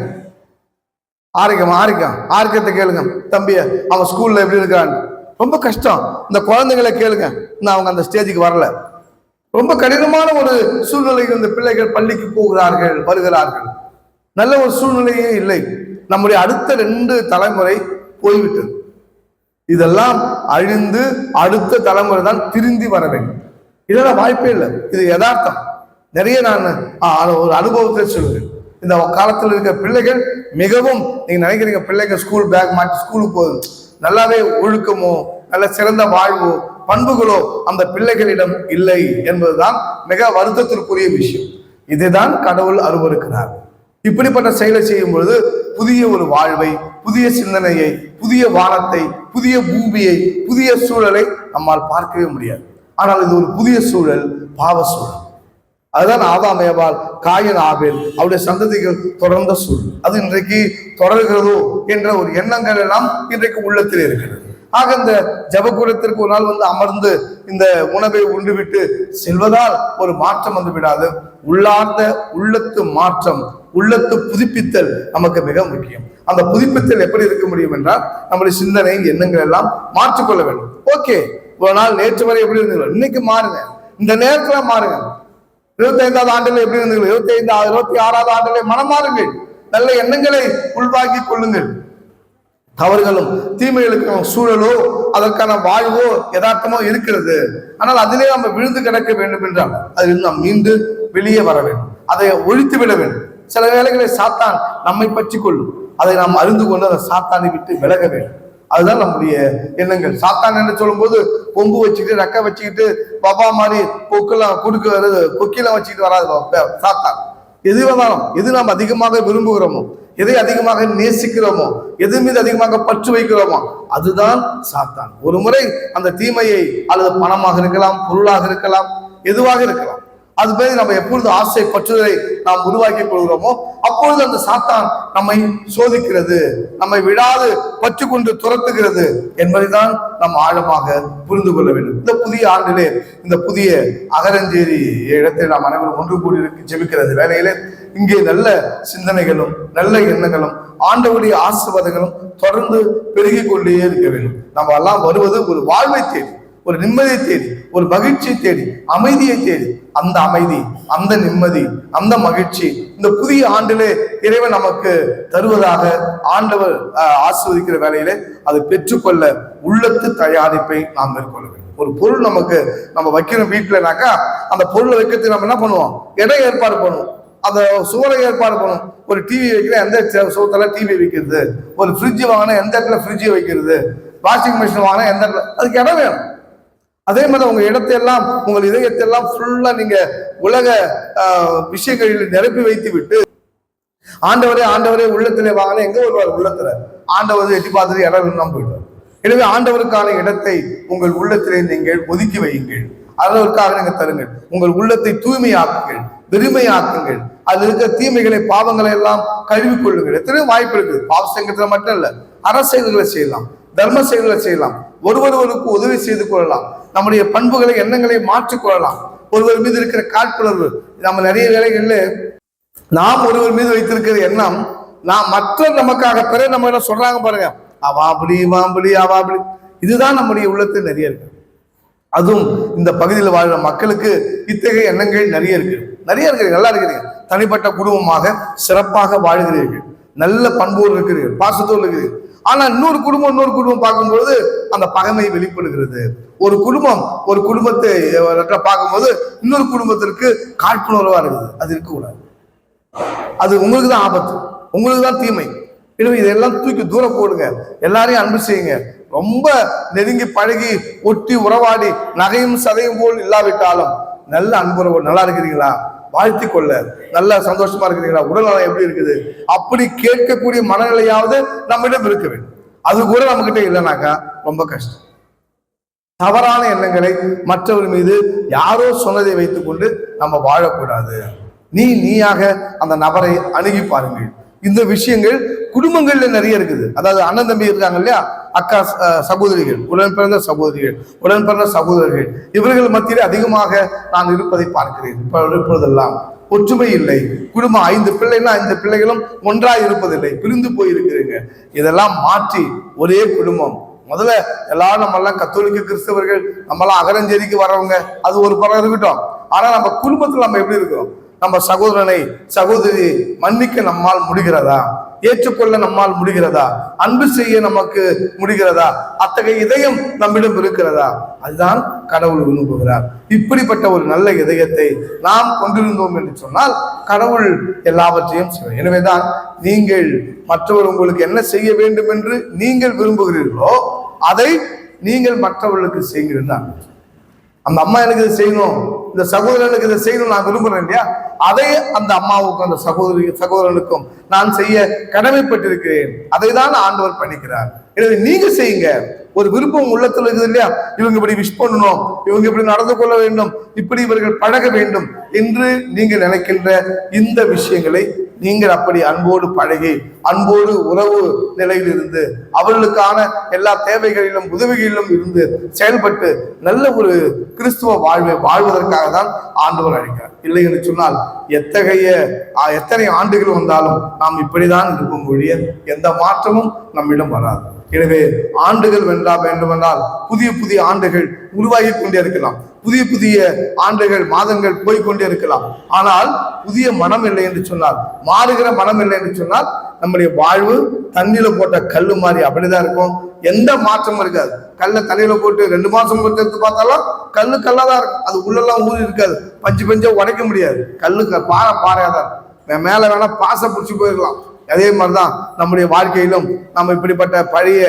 ஆரோக்கியத்தை கேளுங்க, தம்பிய அவன் ஸ்கூல்ல எப்படி இருக்கிறான், ரொம்ப கஷ்டம். இந்த குழந்தைகளை கேளுங்க, இன்னும் அவங்க அந்த ஸ்டேஜுக்கு வரல. ரொம்ப கடினமான ஒரு சூழ்நிலையில் இந்த பிள்ளைகள் பள்ளிக்கு போகிறார்கள், வருகிறார்கள். நல்ல ஒரு சூழ்நிலையே இல்லை. நம்முடைய அடுத்த 2 தலைமுறை போய்விட்டது. இதெல்லாம் அழிந்து அடுத்த தலைமுறை தான் திருந்தி வர வேண்டும். இதெல்லாம் வாய்ப்பே இல்லை. இது யதார்த்தம். நிறைய நான் ஒரு அனுபவத்தை சொல்லுவேன். இந்த காலத்தில் இருக்கிற பிள்ளைகள் மிகவும், நீங்க நினைக்கிறீங்க பிள்ளைங்க ஸ்கூல் பேக் மாட்டி ஸ்கூலுக்கு போகுது, நல்லாவே ஒழுக்கமோ நல்ல சிறந்த வாழ்வோ பண்புகளோ அந்த பிள்ளைகளிடம் இல்லை என்பதுதான் மிக வருத்தத்திற்குரிய விஷயம். இதுதான் கடவுள் அருவருக்கிறார். இப்படிப்பட்ட செயலை செய்யும் பொழுது புதிய ஒரு வாழ்வை, புதிய சிந்தனையை, புதிய வானத்தை, புதிய பூமியை, புதிய சூழலை நம்மால் பார்க்கவே முடியாது. ஆனால் இது ஒரு புதிய சூழல், பாவ சூழல். அதுதான் ஆதாம் ஏவாள், காயின் ஆபேல், அவருடைய சந்ததிகள் தொடர்ந்த சூழல். அது இன்றைக்கு தொடர்கிறதோ என்ற ஒரு எண்ணங்கள் எல்லாம் இன்றைக்கு உள்ளத்தில் இருக்கிறது. ஆக இந்த ஜபக்கூடத்திற்கு ஒரு நாள் அமர்ந்து இந்த உணவை உண்டுவிட்டு செல்வதால் ஒரு மாற்றம் விடாது. உள்ளார்ந்த உள்ளத்து மாற்றம், உள்ளத்து புதுப்பித்தல் நமக்கு மிக முக்கியம். அந்த புதுப்பித்தல் எப்படி இருக்க முடியும் என்றால் நம்முடைய சிந்தனை, எண்ணங்கள் எல்லாம் மாற்றிக்கொள்ள வேண்டும். ஓகே, ஒரு நாள் நேற்று வரை எப்படி இருந்தீங்களோ இன்னைக்கு மாறுங்க, இந்த நேரத்துல மாறுங்க. 25வது ஆண்டுல எப்படி இருந்தீங்களோ 26வது ஆண்டுல மனம் மாறுங்கள். நல்ல எண்ணங்களை உள்வாங்கிக் கொள்ளுங்கள். தவறுகளும் தீமைகளுக்கும் சூழலோ அதற்கான வாழ்வோ யதார்த்தமோ இருக்கிறது. ஆனால் அதிலே நம்ம விழுந்து கிடக்க வேண்டும் என்றால் அதில் நாம் மீண்டு வெளியே வர வேண்டும், அதை ஒழித்து விட வேண்டும். சில வேளைகளை சாத்தான் நம்மை பற்றி கொள்ளும், அதை நாம் அறிந்து கொண்டு அந்த சாத்தானை விட்டு விலக வேண்டும். அதுதான் நம்முடைய எண்ணங்கள். சாத்தான் என்று சொல்லும் போது கொம்பு வச்சுக்கிட்டு ரெக்க வச்சுக்கிட்டு பாபா மாதிரி கொக்கிலாம் வச்சுக்கிட்டு வராது சாத்தான். எது வந்தாலும், எது நாம் அதிகமாக விரும்புகிறோமோ, எதை அதிகமாக நேசிக்கிறோமோ, எது மீது அதிகமாக பற்று வைக்கிறோமோ அதுதான் சாத்தான். ஒரு முறை அந்த தீமையை, அல்லது பணமாக இருக்கலாம், பொருளாக இருக்கலாம், எதுவாக இருக்கலாம், அது பேர் நம்ம எப்பொழுது ஆசை பற்றுதலை நாம் உருவாக்கி கொள்கிறோமோ அப்பொழுது அந்த சாத்தான் நம்மை சோதிக்கிறது, நம்மை விடாது பற்று கொண்டு துரத்துகிறது என்பதைதான் நாம் ஆழமாக புரிந்து கொள்ள வேண்டும். இந்த புதிய ஆண்டிலே, இந்த புதிய அகரஞ்சேரி இடத்தில் நாம் அனைவரும் ஒன்று கூடி ஜெபிக்கிறது வேலையிலே இங்கே நல்ல சிந்தனைகளும் நல்ல எண்ணங்களும் ஆண்டவருடைய ஆசீர்வாதங்களும் தொடர்ந்து பெருகிக் கொண்டே இருக்க வேண்டும். நம்ம எல்லாம் வருவது ஒரு வாழ்வை தேடி, ஒரு நிம்மதியை தேடி, ஒரு மகிழ்ச்சியை தேடி, அமைதியை தேடி. அந்த அமைதி, அந்த நிம்மதி, அந்த மகிழ்ச்சி இந்த புதிய ஆண்டிலே இறைவன் நமக்கு தருவதாக ஆண்டவர் ஆசீர்வதிக்கிற வேலையிலே அதை பெற்றுக்கொள்ள உள்ளத்து தயாரிப்பை நாம் மேற்கொள்ள வேண்டும். ஒரு பொருள் நமக்கு நம்ம வைக்கணும் வீட்டுலனாக்கா, அந்த பொருளை வைக்கிறதுக்கு நம்ம என்ன பண்ணுவோம், இடம் ஏற்பாடு பண்ணுவோம், அந்த சுவரை ஏற்பாடு பண்ணும். ஒரு டிவி வைக்கிற எந்த சுவத்துல டிவி வைக்கிறது, ஒரு ஃப்ரிட்ஜ் வாங்கினா எந்த இடத்துல ஃப்ரிட்ஜை வைக்கிறது, வாஷிங் மிஷின் வாங்கினா எந்த இடத்துல, அதுக்கு இடம் வேணும். அதே மாதிரி உங்க இடத்தையெல்லாம், உங்கள் இதயத்தையெல்லாம் ஃபுல்லா நீங்க உலக விஷயங்களில் நிரப்பி வைத்து விட்டு ஆண்டவரே ஆண்டவரே உள்ளத்திலே வாங்கினா எங்க வருவார், உள்ளத்துல ஆண்டவர் எட்டி பார்த்துட்டு இடம் வேணும் போயிடுவார். எனவே ஆண்டவருக்கான இடத்தை உங்கள் உள்ளத்திலே நீங்கள் ஒதுக்கி வையுங்கள், அதற்காக நீங்க தருங்கள். உங்கள் உள்ளத்தை தூய்மையாக்குங்கள், வெறுமையாக்குங்கள். அதில் இருக்கிற தீமைகளை, பாவங்களை எல்லாம் கழுவிக் கொள்ளுங்கள். எத்தனையோ வாய்ப்பு இருக்கு. பாவ சங்கத்துல மட்டும் இல்ல, அரசியல்களை செய்யலாம், தர்ம செயல்களை செய்யலாம், ஒருவருக்கு உதவி செய்து கொள்ளலாம், நம்முடைய பண்புகளை, எண்ணங்களை மாற்றிக்கொள்ளலாம். ஒருவர் மீது இருக்கிற காழ்ப்புணர்வு, நம்ம நிறைய வேலைகள்ல நாம் ஒருவர் மீது வைத்திருக்கிற எண்ணம், நாம் மற்ற நமக்காக பிற நம்ம என்ன சொல்றாங்க பாருங்க, அவாபடி வாம்படி அவாபடி, இதுதான் நம்முடைய உள்ளத்தில் நிறைய இருக்கு. அதுவும் இந்த பகுதியில் வாழ்ற மக்களுக்கு இத்தகைய எண்ணங்கள் நிறைய இருக்கு. நல்லா இருக்கிறீங்க, தனிப்பட்ட குடும்பமாக சிறப்பாக வாழ்கிறீர்கள், நல்ல பண்போடு இருக்கிறீர்கள், பாசத்தோடு இருக்கிறீர்கள். ஆனா இன்னொரு குடும்பம் பார்க்கும்போது அந்த பகைமை வெளிப்படுகிறது. ஒரு குடும்பத்தை பார்க்கும்போது இன்னொரு குடும்பத்திற்கு காழ்ப்புணர்வா இருக்குது. அது இருக்கக்கூடாது. அது உங்களுக்கு தான் ஆபத்து, உங்களுக்கு தான் தீமை. எனவே இதெல்லாம் தூக்கி தூரம் போடுங்க. எல்லாரையும் அன்பு செய்யுங்க. ரொம்ப நெருங்கி பழகி ஒட்டி உறவாடி நகையும் சதையும் போல் இல்லாவிட்டாலும் நல்ல அன்புறவு, நல்லா இருக்கிறீங்களா, வாழ்த்தி கொள்ள, நல்ல சந்தோஷமா இருக்கிறீங்களா, உடல்நலம் எப்படி இருக்குது, அப்படி கேட்கக்கூடிய மனநிலையாவது நம்மிடம் இருக்க வேண்டும். அது கூட நம்ம கிட்ட இல்லைனாக்கா ரொம்ப கஷ்டம். தவறான எண்ணங்களை மற்றவர் மீது யாரோ சொன்னதை வைத்துக் கொண்டு நம்ம வாழக்கூடாது. நீயாக அந்த நபரை அணுகி பாருங்கள். இந்த விஷயங்கள் குடும்பங்கள்ல நிறைய இருக்குது. அதாவது அண்ணன் தம்பி இருக்காங்க இல்லையா, அக்கா சகோதரிகள், உடன் பிறந்த சகோதரிகள், உடன் பிறந்த சகோதரர்கள், இவர்கள் மத்தியிலே அதிகமாக நான் இருப்பதை பார்க்கிறேன். இப்பொழுதெல்லாம் ஒற்றுமை இல்லை. குடும்பம் 5 பிள்ளைன்னா 5 பிள்ளைகளும் ஒன்றாய் இருப்பதில்லை, பிரிந்து போயிருக்கிறீங்க. இதெல்லாம் மாற்றி ஒரே குடும்பம். முதல்ல எல்லாரும் நம்மெல்லாம் கத்தோலிக்க கிறிஸ்தவர்கள், நம்மெல்லாம் அகரஞ்சேரிக்கு வர்றவங்க, அது ஒரு படம் இருக்கட்டும். ஆனா நம்ம குடும்பத்துல நம்ம எப்படி இருக்கிறோம்? நம்ம சகோதரனை சகோதரி மன்னிக்க நம்மால் முடிகிறதா? ஏற்றுக்கொள்ள நம்மால் முடிகிறதா? அன்பு செய்ய நமக்கு முடிகிறதா? அத்தகைய இதயம் நம்மிடம் இருக்கிறதா? அதுதான் கடவுள் விரும்புகிறார். இப்படிப்பட்ட ஒரு நல்ல இதயத்தை நாம் கொண்டிருந்தோம் என்று சொன்னால் கடவுள் எல்லாவற்றையும் செய்வார். எனவேதான் நீங்கள் மற்றவர் உங்களுக்கு என்ன செய்ய வேண்டும் என்று நீங்கள் விரும்புகிறீர்களோ அதை நீங்கள் மற்றவர்களுக்கு செய்கிறீர்கள். அந்த அம்மா எனக்கு இதை செய்யணும், இந்த சகோதரனுக்கு இதை செய்யணும் நான் விரும்புறேன் இல்லையா, அதை அந்த அம்மாவுக்கும் அந்த சகோதரனுக்கும் நான் செய்ய கடமைப்பட்டிருக்கிறேன். அதை தான் ஆண்டவர் பண்ணிக்கிறார். எனவே நீங்க செய்யுங்க. ஒரு விருப்பம் உள்ளத்துல இருக்குது இல்லையா, இவங்க இப்படி விஷ் பண்ணணும், இவங்க இப்படி நடந்து கொள்ள வேண்டும், இப்படி இவர்கள் பழக வேண்டும் என்று நீங்கள் நினைக்கின்ற இந்த விஷயங்களை நீங்கள் அப்படி அன்போடு பழகி அன்போடு உறவு நிலையில் இருந்து அவர்களுக்கான எல்லா தேவைகளிலும் உதவிகளிலும் இருந்து செயல்பட்டு நல்ல ஒரு கிறிஸ்துவ வாழ்வை வாழ்வதற்காக தான் ஆண்டவர் அழைக்கிறார். இல்லை என்று சொன்னால் எத்தனை ஆண்டுகள் வந்தாலும் நாம் இப்படிதான் இருக்கும் ஒழிய எந்த மாற்றமும் நம்மிடம் வராது. எனவே ஆண்டுகள் வேண்டுமென்றால் புதிய ஆண்டுகள் உருவாகி கொண்டே இருக்கலாம், புதிய ஆண்டுகள் மாதங்கள் போய்கொண்டே இருக்கலாம். ஆனால் புதிய மனம் இல்லை என்று சொன்னால், மாறுகிற மனம் இல்லை என்று சொன்னால் நம்முடைய வாழ்வு தண்ணியில போட்ட கல்லு மாதிரி அப்படிதான் இருக்கும். எந்த மாற்றமும் இருக்காது. கல்லை தண்ணியில போட்டு 2 மாசம் எடுத்து பார்த்தாலும் கல்லாதான் இருக்கும். அது உள்ளெல்லாம் ஊறி இருக்காது, பஞ்சா உடைக்க முடியாது. பாறையாதான் இருக்கும். மேல வேணா பாச பிடிச்சி போயிடலாம். அதே மாதிரிதான் நம்முடைய வாழ்க்கையிலும் நம்ம இப்படிப்பட்ட பழைய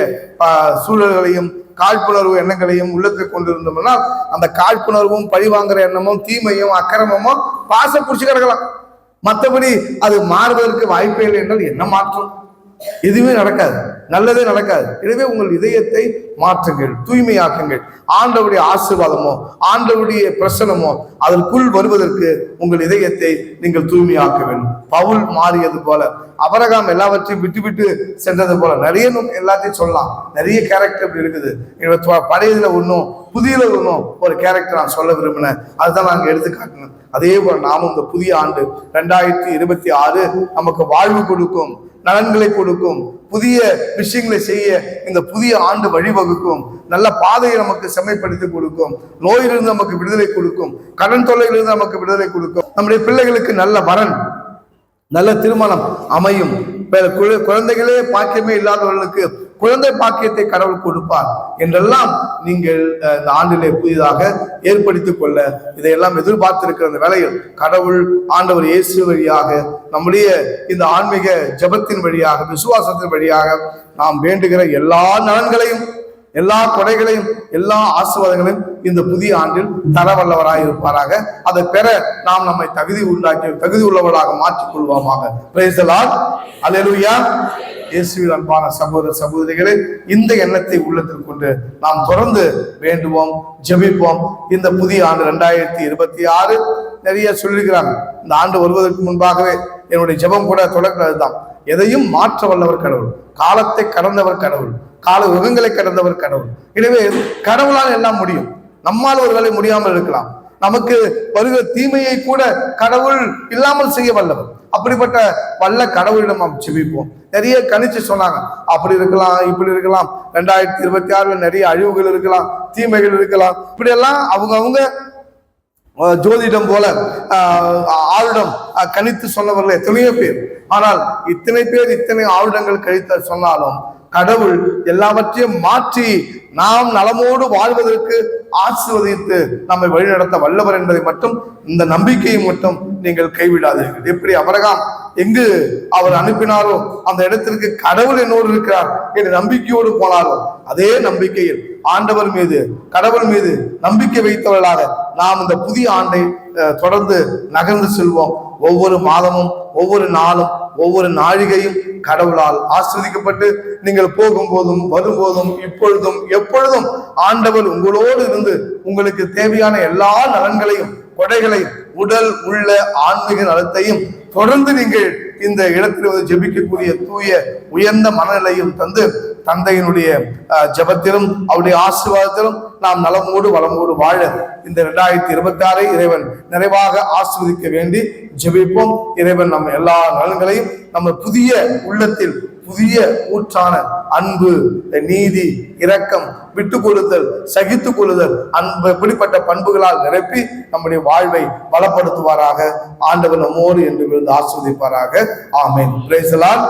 சூழல்களையும் காழ்ப்புணர்வு எண்ணங்களையும் உள்ளத்தை கொண்டிருந்தோம்னா அந்த காழ்ப்புணர்வும் பழிவாங்குற எண்ணமும் தீமையும் அக்கிரமமும் பாச பிடிச்சி கிடக்கலாம். மற்றபடி அது மாறுவதற்கு வாய்ப்பே இல்லை என்றால் என்ன மாற்றம்? எதுவுமே நடக்காது, நல்லதே நடக்காது. எனவே உங்கள் இதயத்தை மாற்றுங்கள், தூய்மையாக்குங்கள். ஆண்டவருடைய ஆசீர்வாதமோ ஆண்டவருடைய பிரசனமோ அதற்குள் வருவதற்கு உங்கள் இதயத்தை நீங்கள் தூய்மையாக்க வேண்டும். பவுல் மாறியது போல, அபிரகாம் எல்லாவற்றையும் விட்டு சென்றது போல நிறைய எல்லாத்தையும் சொல்லலாம். நிறைய கேரக்டர் இப்படி இருக்குது. பழையதுல ஒன்றும் புதியதுல ஒன்றும் ஒரு கேரக்டர் நான் சொல்ல விரும்பினேன். அதுதான் நாங்கள் எடுத்து காட்டினேன். அதே போல நாமும் இந்த புதிய ஆண்டு 2026 நமக்கு வாழ்வு கொடுக்கும், நலன்களை கொடுக்கும், புதிய விஷயங்களை செய்ய இந்த புதிய ஆண்டு வழிவகுக்கும், நல்ல பாதையை நமக்கு செம்மைப்படுத்தி கொடுக்கும், நோயிலிருந்து நமக்கு விடுதலை கொடுக்கும், கடன் தொல்லையிலிருந்து நமக்கு விடுதலை கொடுக்கும், நம்முடைய பிள்ளைகளுக்கு நல்ல வரன், நல்ல திருமணம் அமையும், குழந்தைகளே பாக்கியமே இல்லாதவர்களுக்கு குழந்தை பாக்கியத்தை கடவுள் கொடுப்பார் என்றெல்லாம் நீங்கள் இந்த ஆண்டிலே புதிதாக ஏற்படுத்திக் கொள்ள இதையெல்லாம் எதிர்பார்த்திருக்கிற அந்த வேளையில் கடவுள் ஆண்டவர் இயேசு வழியாக நம்முடைய இந்த ஆன்மீக ஜபத்தின் வழியாக விசுவாசத்தின் வழியாக நாம் வேண்டுகிற எல்லா நலன்களையும் எல்லா கொடைகளையும் எல்லா ஆசீர்வாதங்களையும் இந்த புதிய ஆண்டில் தர வல்லவராக இருப்பாராக. அதை பெற நாம் நம்மை தகுதி உள்ளவர்களாக மாற்றிக் கொள்வோமாக. Price the lord. அல்லேலூயா. இயேசுவில் அன்பான சகோதர சகோதரிகளே, இந்த எண்ணத்தை உள்ளத்தில் கொண்டு நாம் தொடர்ந்து வேண்டுவோம், ஜெபிப்போம். இந்த புதிய ஆண்டு 2026 நிறைய சொல்லியிருக்கிறாங்க. இந்த ஆண்டு வருவதற்கு முன்பாகவே என்னுடைய ஜெபம் கூட தொடர்கிறது தான். எதையும் மாற்ற வல்லவர் கடவுள், காலத்தை கடந்தவர் கடவுள், கால யுகங்களை கடந்தவர் கடவுள். எனவே கடவுளால் எல்லாம் முடியும். நம்மால் ஒரு வேலை முடியாமல் இருக்கலாம். நமக்கு வருகிற தீமையை கூட கடவுள் இல்லாமல் செய்ய வல்லவர். அப்படிப்பட்ட வல்ல கடவுளிடம் நாம் ஜெபிப்போம். நிறைய கணிச்சு சொன்னாங்க, அப்படி இருக்கலாம், இப்படி இருக்கலாம், 2026 நிறைய அழிவுகள் இருக்கலாம், தீமைகள் இருக்கலாம். இப்படியெல்லாம் அவங்க ஜோதிடம் போல ஆளுடம் கணித்து சொன்னவர்கள் எத்தனையோ பேர். ஆனால் இத்தனை பேர் இத்தனை ஆளுடங்கள் கழித்த சொன்னாலும் கடவுள் எல்லாவற்றையும் மாற்றி நாம் நலமோடு வாழ்வதற்கு ஆசீர்வதித்து நம்மை வழிநடத்த வல்லவர் என்பதை மட்டும், இந்த நம்பிக்கையை மட்டும் நீங்கள் கைவிடாதீர்கள். எப்படி ஆபிரகாம் எங்கு அவர் அனுப்பினாரோ அந்த இடத்திற்கு கடவுள் என்னோடு இருக்கிறார் என்ற நம்பிக்கையோடு போனாரோ, அதே நம்பிக்கையில் ஆண்டவர் மீது, கடவுள் மீது நம்பிக்கை வைத்தவர்களாக நாம் இந்த புதிய ஆண்டை தொடர்ந்து நகர்ந்து செல்வோம். ஒவ்வொரு மாதமும், ஒவ்வொரு நாளும், ஒவ்வொரு நாழிகையும் கடவுளால் ஆஸ்வதிக்கப்பட்டு நீங்கள் போகும்போதும் வரும்போதும் இப்பொழுதும் எப்பொழுதும் ஆண்டவர் உங்களோடு இருந்து உங்களுக்கு தேவையான எல்லா நலன்களையும், கொடைகளையும், உடல் உள்ள ஆன்மீக நலத்தையும் தொடர்ந்து நீங்கள் இந்த இடத்தில் வந்து ஜெபிக்கக்கூடிய தூய உயர்ந்த மனநிலையும் தந்து, தந்தையினுடைய ஜெபத்திலும் அவருடைய ஆசீர்வாதத்திலும் நாம் நலமோடு வளமோடு வாழ இந்த 2026 இறைவன் நிறைவாக ஆசீர்வதிக்க வேண்டி ஜெபிப்போம். இறைவன் நம்ம எல்லா நலன்களையும் நம்ம புதிய உள்ளத்தில் புதிய ஊற்றான அன்பு, நீதி, இரக்கம், விட்டு கொடுத்தல், சகித்து கொள்ளுதல், அன்பு, இப்படிப்பட்ட பண்புகளால் நிரப்பி நம்முடைய வாழ்வை பலப்படுத்துவாராக. ஆண்டவர் நம்மோடு என்று விழுந்து ஆசீர்வதிப்பாராக. ஆமென். Praise the Lord.